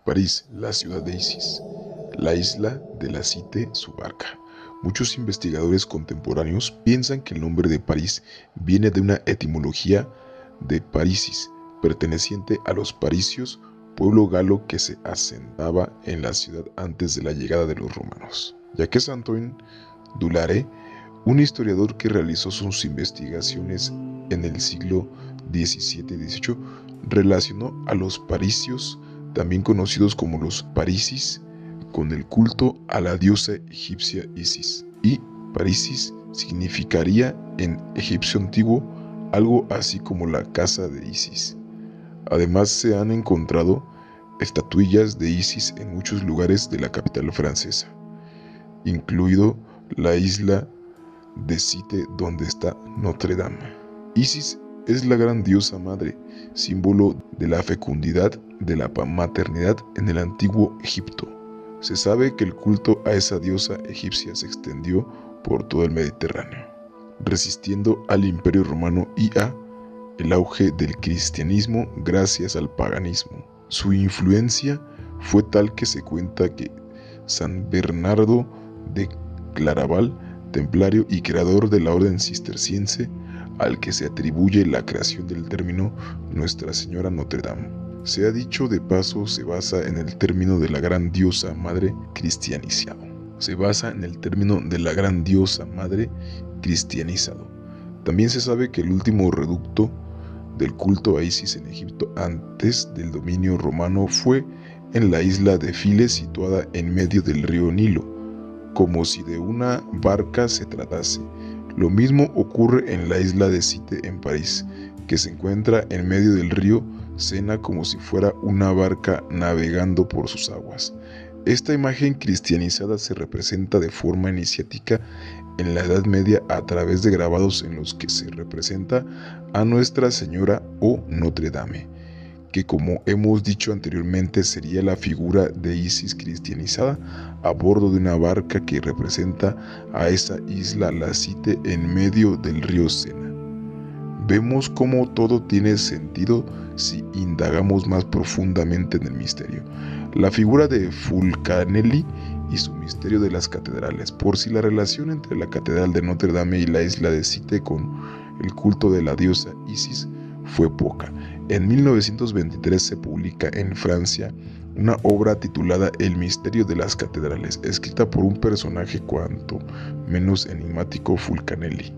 París, la ciudad de Isis. La isla de la Cité, su barca. Muchos investigadores contemporáneos piensan que el nombre de París viene de una etimología de Parisis, perteneciente a los parisios, pueblo galo que se asentaba en la ciudad antes de la llegada de los romanos. Jacques Antoine Dularé, un historiador que realizó sus investigaciones en el siglo XVII y XVIII, relacionó a los parisios, también conocidos como los parisis, con el culto a la diosa egipcia Isis. Y Parisis significaría en egipcio antiguo algo así como la casa de Isis. Además, se han encontrado estatuillas de Isis en muchos lugares de la capital francesa, incluido la isla de Cité donde está Notre Dame. Isis es la gran diosa madre, símbolo de la fecundidad, de la maternidad en el antiguo Egipto. Se sabe que el culto a esa diosa egipcia se extendió por todo el Mediterráneo, resistiendo al Imperio Romano y a el auge del cristianismo gracias al paganismo. Su influencia fue tal que se cuenta que San Bernardo de Claraval, templario y creador de la orden cisterciense, al que se atribuye la creación del término Nuestra Señora Notre Dame, se ha dicho de paso, se basa en el término de la gran diosa madre cristianizado. También se sabe que el último reducto del culto a Isis en Egipto antes del dominio romano fue en la isla de Files, situada en medio del río Nilo, como si de una barca se tratase. Lo mismo ocurre en la isla de Cité en París, que se encuentra en medio del río Sena como si fuera una barca navegando por sus aguas. Esta imagen cristianizada se representa de forma iniciática en la Edad Media a través de grabados en los que se representa a Nuestra Señora o Notre Dame, que como hemos dicho anteriormente sería la figura de Isis cristianizada a bordo de una barca que representa a esa isla, la Cité, en medio del río Sena. Vemos cómo todo tiene sentido si indagamos más profundamente en el misterio. La figura de Fulcanelli y su misterio de las catedrales. Por si la relación entre la catedral de Notre Dame y la isla de Cité con el culto de la diosa Isis fue poca. En 1923 se publica en Francia una obra titulada El misterio de las catedrales, escrita por un personaje cuanto menos enigmático, Fulcanelli.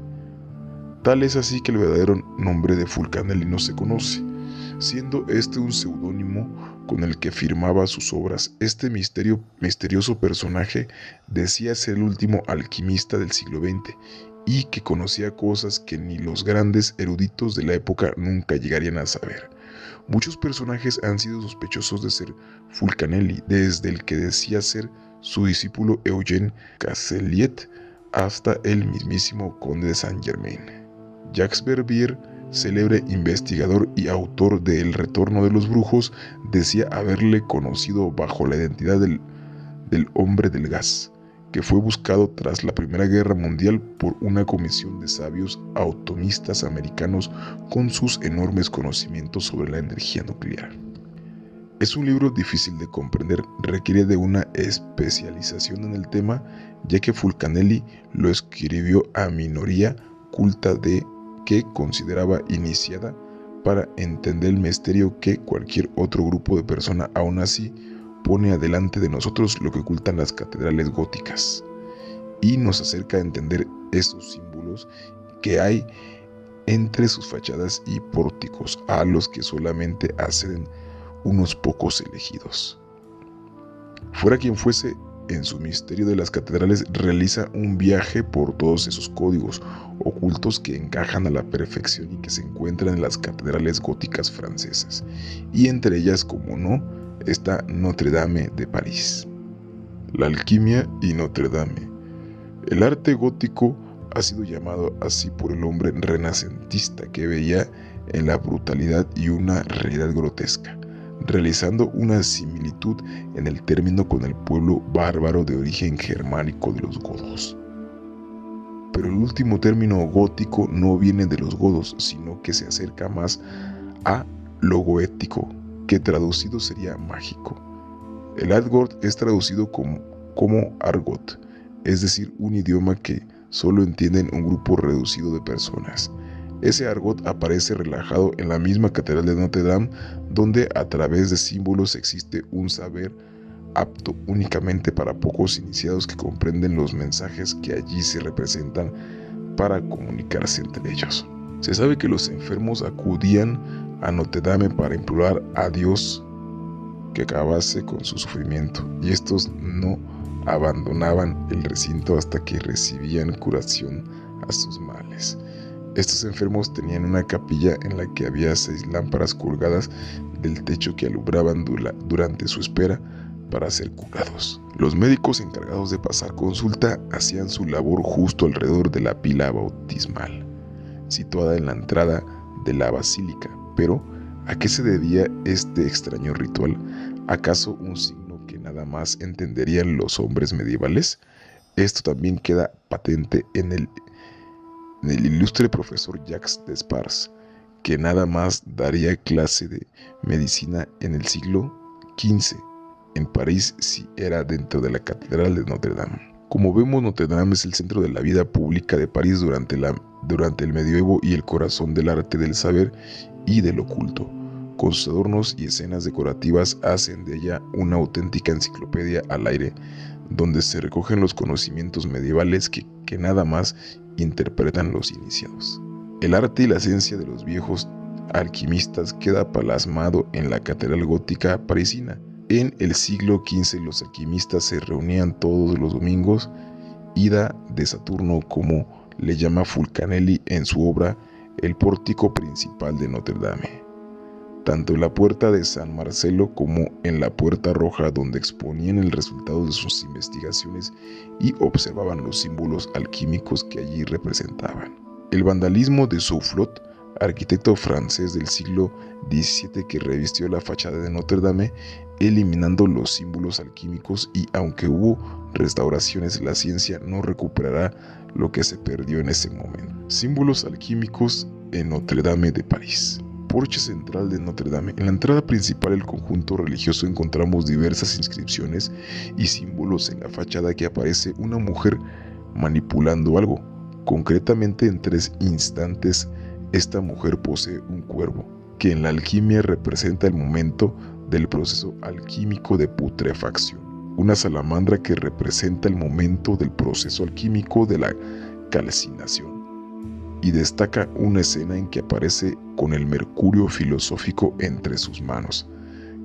Tal es así que el verdadero nombre de Fulcanelli no se conoce, siendo este un seudónimo con el que firmaba sus obras. Este misterioso personaje decía ser el último alquimista del siglo XX y que conocía cosas que ni los grandes eruditos de la época nunca llegarían a saber. Muchos personajes han sido sospechosos de ser Fulcanelli, desde el que decía ser su discípulo Eugène Casseliet hasta el mismísimo conde de Saint-Germain. Jacques Verbier, célebre investigador y autor de El retorno de los brujos, decía haberle conocido bajo la identidad del hombre del gas, que fue buscado tras la Primera Guerra Mundial por una comisión de sabios atomistas americanos con sus enormes conocimientos sobre la energía nuclear. Es un libro difícil de comprender, requiere de una especialización en el tema, ya que Fulcanelli lo escribió a minoría culta que consideraba iniciada para entender el misterio que cualquier otro grupo de personas. Aún así pone adelante de nosotros lo que ocultan las catedrales góticas y nos acerca a entender esos símbolos que hay entre sus fachadas y pórticos, a los que solamente acceden unos pocos elegidos. Fuera quien fuese, en su misterio de las catedrales realiza un viaje por todos esos códigos ocultos que encajan a la perfección y que se encuentran en las catedrales góticas francesas, y entre ellas, como no, está Notre Dame de París. La alquimia y Notre Dame. El arte gótico ha sido llamado así por el hombre renacentista que veía en la brutalidad y una realidad grotesca, realizando una similitud en el término con el pueblo bárbaro de origen germánico de los godos. Pero el último término gótico no viene de los godos, sino que se acerca más a lo goético, que traducido sería mágico. El Argot es traducido como Argot, es decir, un idioma que solo entienden un grupo reducido de personas. Ese argot aparece relajado en la misma catedral de Notre Dame, donde a través de símbolos existe un saber apto únicamente para pocos iniciados que comprenden los mensajes que allí se representan para comunicarse entre ellos. Se sabe que los enfermos acudían a Notre Dame para implorar a Dios que acabase con su sufrimiento, y estos no abandonaban el recinto hasta que recibían curación a sus males. Estos enfermos tenían una capilla en la que había 6 lámparas colgadas del techo que alumbraban durante su espera para ser curados. Los médicos encargados de pasar consulta hacían su labor justo alrededor de la pila bautismal, situada en la entrada de la basílica. Pero, ¿a qué se debía este extraño ritual? ¿Acaso un signo que nada más entenderían los hombres medievales? Esto también queda patente en el ilustre profesor Jacques Despars, que nada más daría clase de medicina en el siglo XV en París si era dentro de la catedral de Notre Dame. Como vemos, Notre Dame es el centro de la vida pública de París durante el medioevo y el corazón del arte, del saber y del oculto. Con sus adornos y escenas decorativas hacen de ella una auténtica enciclopedia al aire, donde se recogen los conocimientos medievales que nada más interpretan los iniciados. El arte y la ciencia de los viejos alquimistas queda plasmado en la catedral gótica parisina. En el siglo XV los alquimistas se reunían todos los domingos, ida de Saturno, como le llama Fulcanelli en su obra El pórtico principal de Notre Dame, tanto en la puerta de San Marcelo como en la puerta roja, donde exponían el resultado de sus investigaciones y observaban los símbolos alquímicos que allí representaban. El vandalismo de Soufflot, arquitecto francés del siglo XVII, que revistió la fachada de Notre Dame eliminando los símbolos alquímicos, y aunque hubo restauraciones, la ciencia no recuperará lo que se perdió en ese momento. Símbolos alquímicos en Notre Dame de París. Porche central de Notre Dame. En la entrada principal del conjunto religioso encontramos diversas inscripciones y símbolos. En la fachada que aparece una mujer manipulando algo. Concretamente, en 3 instantes esta mujer posee un cuervo, que en la alquimia representa el momento del proceso alquímico de putrefacción, una salamandra que representa el momento del proceso alquímico de la calcinación, y destaca una escena en que aparece con el mercurio filosófico entre sus manos,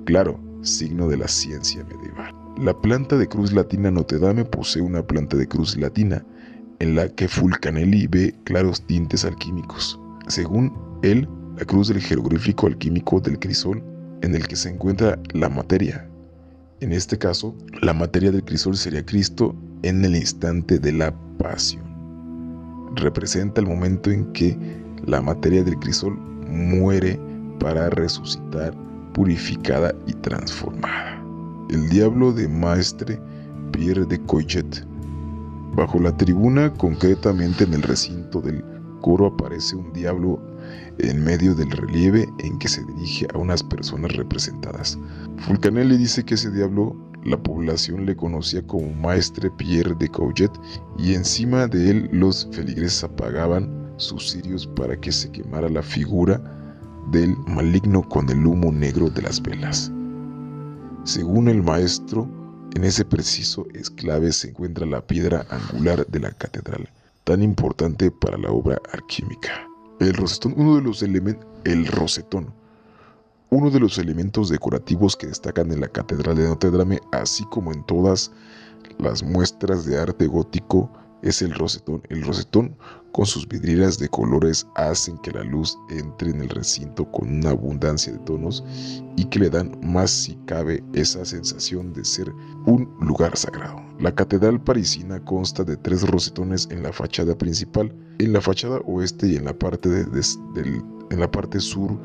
claro, signo de la ciencia medieval. La planta de cruz latina. Notre Dame posee una planta de cruz latina, en la que Fulcanelli ve claros tintes alquímicos. Según él, la cruz del jeroglífico alquímico del crisol, en el que se encuentra la materia. En este caso, la materia del crisol sería Cristo en el instante de la pasión. Representa el momento en que la materia del crisol muere para resucitar purificada y transformada. El diablo de Maestre Pierre de Coyet. Bajo la tribuna, concretamente en el recinto del coro, aparece un diablo en medio del relieve en que se dirige a unas personas representadas. Fulcanelli dice que ese diablo la población le conocía como Maestre Pierre de Coyet, y encima de él los feligreses apagaban sus cirios para que se quemara la figura del maligno con el humo negro de las velas. Según el maestro, en ese preciso esclave se encuentra la piedra angular de la catedral, tan importante para la obra alquímica. El rosetón, uno de los elementos decorativos que destacan en la catedral de Notre Dame, así como en todas las muestras de arte gótico, es el rosetón. El rosetón, con sus vidrieras de colores, hacen que la luz entre en el recinto con una abundancia de tonos y que le dan más, si cabe, esa sensación de ser un lugar sagrado. La catedral parisina consta de 3 rosetones en la fachada principal, en la fachada oeste y en la parte sur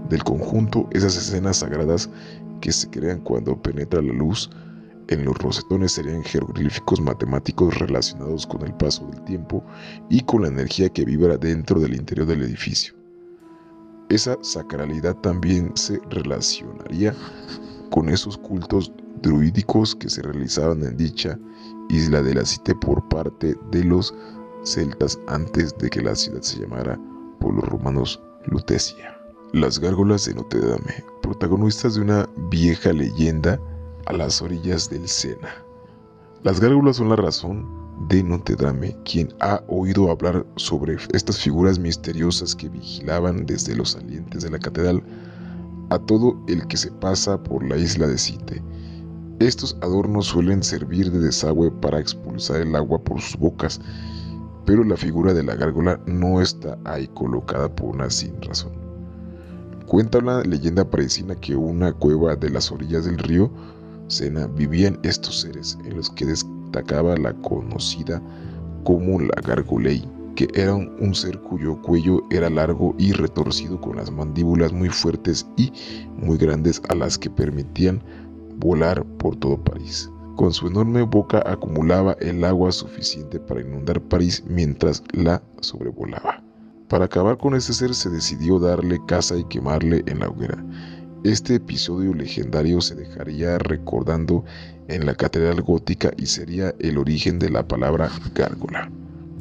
del conjunto. Esas escenas sagradas que se crean cuando penetra la luz en los rosetones serían jeroglíficos matemáticos relacionados con el paso del tiempo y con la energía que vibra dentro del interior del edificio. Esa sacralidad también se relacionaría con esos cultos druídicos que se realizaban en dicha isla de la Cité por parte de los celtas antes de que la ciudad se llamara por los romanos Lutecia. Las gárgolas de Notre Dame, protagonistas de una vieja leyenda a las orillas del Sena. Las gárgolas son la razón de Notre Dame. Quien ha oído hablar sobre estas figuras misteriosas que vigilaban desde los salientes de la catedral a todo el que se pasa por la isla de Cité? Estos adornos suelen servir de desagüe para expulsar el agua por sus bocas, pero la figura de la gárgola no está ahí colocada por una sin razón. Cuenta una leyenda parisina que en una cueva de las orillas del río Sena vivían estos seres, en los que destacaba la conocida como la Gargolei, que era un ser cuyo cuello era largo y retorcido, con las mandíbulas muy fuertes y muy grandes, a las que permitían volar por todo París. Con su enorme boca acumulaba el agua suficiente para inundar París mientras la sobrevolaba. Para acabar con este ser se decidió darle caza y quemarle en la hoguera. Este episodio legendario se dejaría recordando en la catedral gótica y sería el origen de la palabra gárgola.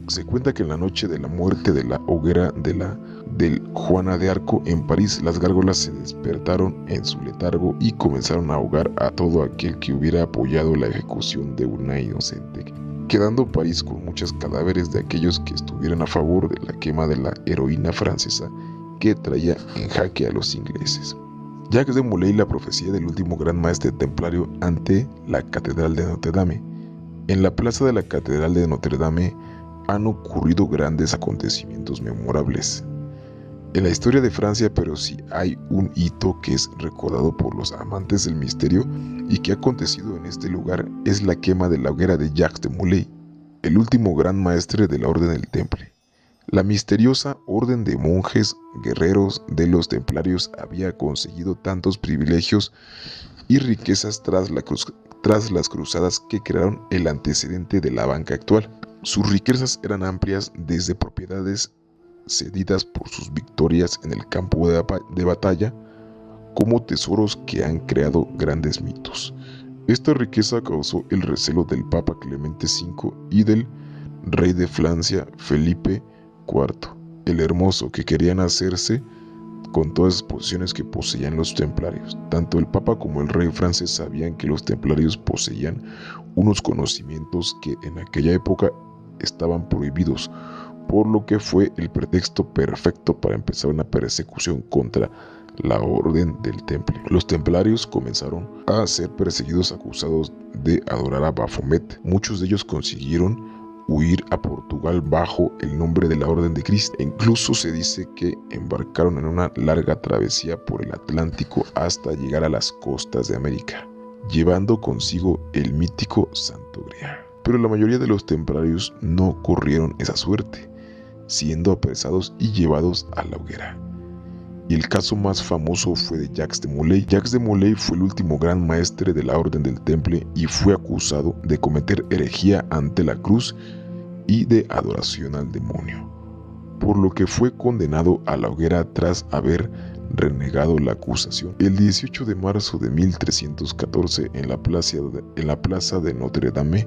Se cuenta que en la noche de la muerte de la hoguera del Juana de Arco en París, las gárgolas se despertaron en su letargo y comenzaron a ahogar a todo aquel que hubiera apoyado la ejecución de una inocente, quedando París con muchos cadáveres de aquellos que estuvieran a favor de la quema de la heroína francesa que traía en jaque a los ingleses. Jacques de Molay, la profecía del último gran maestre templario ante la Catedral de Notre Dame. En la plaza de la Catedral de Notre Dame han ocurrido grandes acontecimientos memorables en la historia de Francia, pero si hay un hito que es recordado por los amantes del misterio y que ha acontecido en este lugar, es la quema de la hoguera de Jacques de Molay, el último gran maestre de la Orden del Temple. La misteriosa orden de monjes guerreros de los templarios había conseguido tantos privilegios y riquezas tras las cruzadas que crearon el antecedente de la banca actual. Sus riquezas eran amplias, desde propiedades cedidas por sus victorias en el campo de batalla, como tesoros que han creado grandes mitos. Esta riqueza causó el recelo del Papa Clemente V y del rey de Francia Felipe IV el Hermoso, que querían hacerse con todas las posesiones que poseían los templarios. Tanto el Papa como el rey francés sabían que los templarios poseían unos conocimientos que en aquella época estaban prohibidos, por lo que fue el pretexto perfecto para empezar una persecución contra la Orden del Temple. Los templarios comenzaron a ser perseguidos, acusados de adorar a Baphomet. Muchos de ellos consiguieron huir a Portugal bajo el nombre de la Orden de Cristo. E incluso se dice que embarcaron en una larga travesía por el Atlántico hasta llegar a las costas de América, llevando consigo el mítico Santo Grial. Pero la mayoría de los templarios no corrieron esa suerte, siendo apresados y llevados a la hoguera. Y el caso más famoso fue de Jacques de Molay. Jacques de Molay fue el último gran maestre de la Orden del Temple y fue acusado de cometer herejía ante la cruz y de adoración al demonio, por lo que fue condenado a la hoguera tras haber renegado la acusación. El 18 de marzo de 1314, en la plaza de Notre Dame,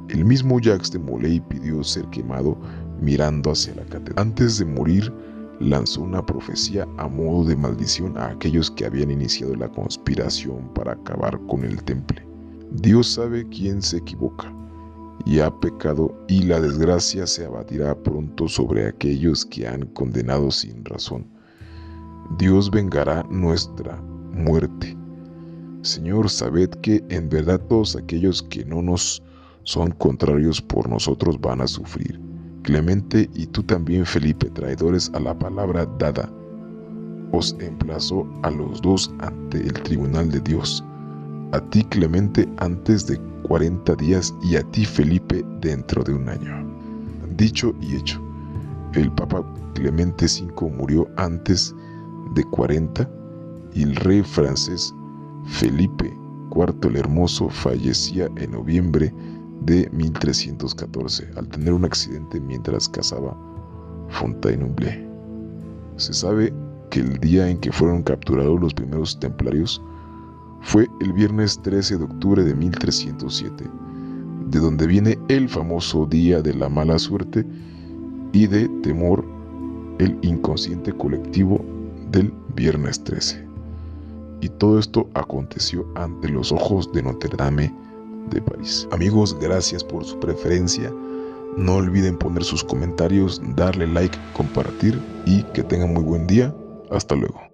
el mismo Jacques de Molay pidió ser quemado mirando hacia la catedral. Antes de morir, lanzó una profecía a modo de maldición a aquellos que habían iniciado la conspiración para acabar con el temple. Dios sabe quién se equivoca y ha pecado, y la desgracia se abatirá pronto sobre aquellos que han condenado sin razón. Dios vengará nuestra muerte. Señor, sabed que en verdad todos aquellos que no nos son contrarios por nosotros van a sufrir. Clemente y tú también, Felipe, traidores a la palabra dada, os emplazó a los dos ante el tribunal de Dios. A ti, Clemente, antes de 40 días, y a ti, Felipe, dentro de un año. Dicho y hecho, el Papa Clemente V murió antes de 40 y el rey francés Felipe IV el Hermoso fallecía en noviembre de 1314 al tener un accidente mientras cazaba Fontainebleau. Se sabe que el día en que fueron capturados los primeros templarios fue el viernes 13 de octubre de 1307, de donde viene el famoso día de la mala suerte y de temor, el inconsciente colectivo del viernes 13. Y todo esto aconteció ante los ojos de Notre Dame de París. Amigos, gracias por su preferencia. No olviden poner sus comentarios, darle like, compartir y que tengan muy buen día. Hasta luego.